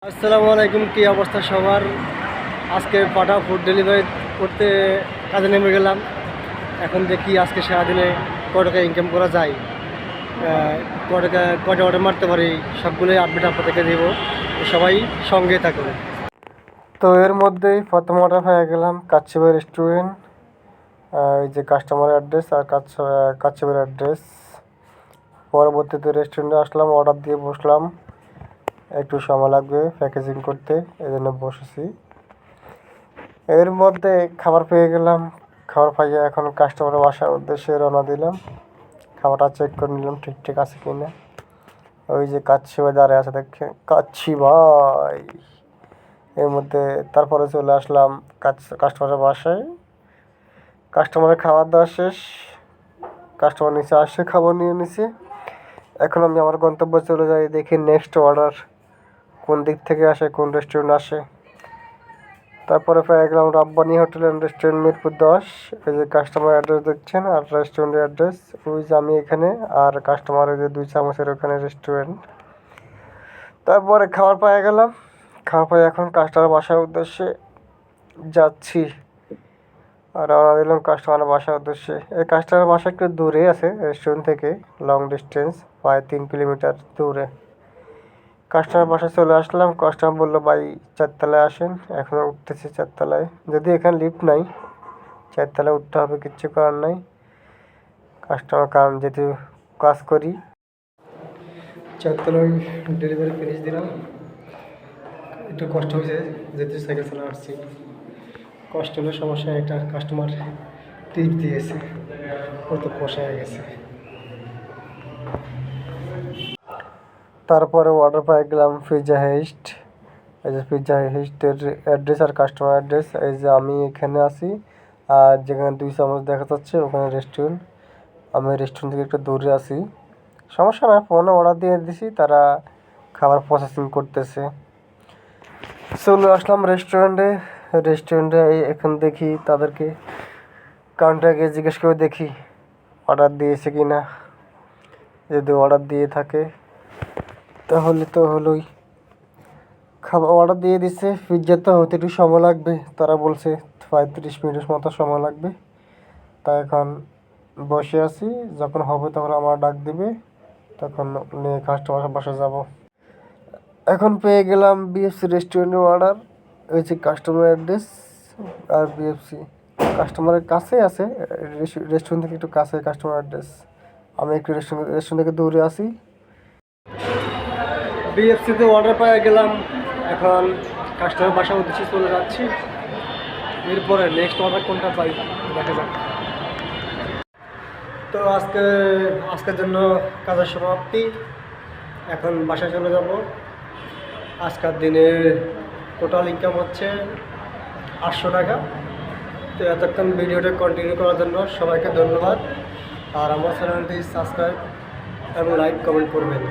আসসালামু আলাইকুম। কী অবস্থা সবার? আজকে পাঠা ফুড ডেলিভারি করতে কাজে নেমে গেলাম। এখন দেখি আজকে সারাদিনে ক টাকা ইনকাম করা যায়, কটা অর্ডার মারতে পারি, সবগুলোই আপডেট আপনাদেরকে দেবো। সবাই সঙ্গে থাকুন। তো এর মধ্যেই প্রথম অর্ডার হয়ে গেলাম কাচ্চিবাই রেস্টুরেন্ট। এই যে কাস্টমার অ্যাড্রেস আর কাচ্চিবাই অ্যাড্রেস। পরবর্তীতে রেস্টুরেন্টে আসলাম, অর্ডার দিয়ে বসলাম। একটু সময় লাগবে প্যাকেজিং করতে, এই জন্য বসেছি। এর মধ্যে খাবার পেয়ে গেলাম। খাবার পাইয়ে এখন কাস্টমারের বাসার উদ্দেশ্যে রওনা দিলাম। খাবারটা চেক করে নিলাম ঠিকঠাক আছে কি না। ওই যে কাচ্চি ভাই দাঁড়িয়ে আছে, দেখে কাচ্চি ভাই। এর মধ্যে তারপরে চলে আসলাম কাস্টমারের বাসায়। কাস্টমারের খাবার দাওয়া শেষ, কাস্টমার নিচে আসে, খাবার নিয়ে নিছে। এখন আমি আমার গন্তব্যে চলে যাই, দেখি নেক্সট অর্ডার কোন দিক থেকে আসে, কোন রেস্টুরেন্ট আসে। তারপরে পেয়ে গেলাম Rabbani hotel and restaurant, Mirpur 10। এই যে কাস্টমার অ্যাড্রেস দেখছেন আর রেস্টুরেন্টের অ্যাড্রেস ওই যে আমি এখানে, আর কাস্টমারের যে 2 চামচের ওখানে রেস্টুরেন্ট। তারপরে খাবার পেয়ে গেলাম। খাবার পাই এখন কাস্টমার বাসার উদ্দেশ্যে যাচ্ছি, আর রওনা দিলাম কাস্টমারের বাসার উদ্দেশ্যে। এই কাস্টমার বাসা একটু দূরে আছে রেস্টুরেন্ট থেকে, লং ডিস্টেন্স, প্রায় 3 কিলোমিটার দূরে। কাস্টমার বাসায় চলে আসলাম। কাস্টমার বললো ভাই 4 তলায় আসেন। এখনও উঠতেছি 4 তলায়, যদি এখানে লিফট নাই, 4 তলায় উঠতে হবে, কিচ্ছু করার নাই। কাস্টমার কারণ যেহেতু কাজ করি। 4 তলায় ডেলিভারি ফিনিশ দিলাম। একটু কষ্ট হয়েছে যেহেতু সাইকেল চালা আসছি, কষ্ট হলে সমস্যা। একটা কাস্টমার টিপ দিয়েছে, ও তো পোষায় গেছে। তারপরে অর্ডার পেয়ে গেলাম পিৎজা হাইস্ট। এই যে পিৎজা হাইস্টের অ্যাড্রেস আর কাস্টমার অ্যাড্রেস, এই যে আমি এখানে আছি, আর যেখানে 2 চামচ দেখা যাচ্ছে ওখানে রেস্টুরেন্ট। আমি রেস্টুরেন্ট থেকে একটু দূরে আছি, সমস্যা না। ফোনে অর্ডার দিয়ে দিছি, তারা খাবার প্রসেসিং করতেছে। চলে আসলাম রেস্টুরেন্টে এখন দেখি তাদেরকে কাউন্টারে গিয়ে জিজ্ঞেস করে দেখি অর্ডার দিয়েছে কি না। যদি অর্ডার দিয়ে থাকে তাহলে তো হলোই। খাবার অর্ডার দিয়ে দিচ্ছে, পিৎজা তো হতে একটু সময় লাগবে, তারা বলছে 35 মিনিটের মতো সময় লাগবে। তাই এখন বসে আছি, যখন হবে তখন আমার ডাক দিবে, তখন নিয়ে কাস্টমার বাসায় যাব। এখন পেয়ে গেলাম বিএফসি রেস্টুরেন্টের অর্ডার। ওই যে কাস্টমার অ্যাড্রেস আর বিএফসি কাস্টমারের কাছে আছে, রেস্টুরেন্ট থেকে একটু কাছে কাস্টমার অ্যাড্রেস। আমি একটু রেস্টুরেন্ট থেকে দূরে আছি। বিএফসিতে অর্ডার পেয়ে গেলাম, এখন কাস্টমার বাসার উদ্দেশ্যে চলে যাচ্ছি। এরপরে নেক্সট অর্ডার কোনটা পাই দেখা যাক। তো আজকের জন্য কাজের সমাপ্তি। এখন বাসায় চলে যাব। আজকের দিনে টোটাল ইনকাম হচ্ছে 800 টাকা। তো এতক্ষণ ভিডিওটা কন্টিনিউ করার জন্য সবাইকে ধন্যবাদ। আর আমার চ্যানেলটি সাবস্ক্রাইব এবং লাইক কমেন্ট করবেন।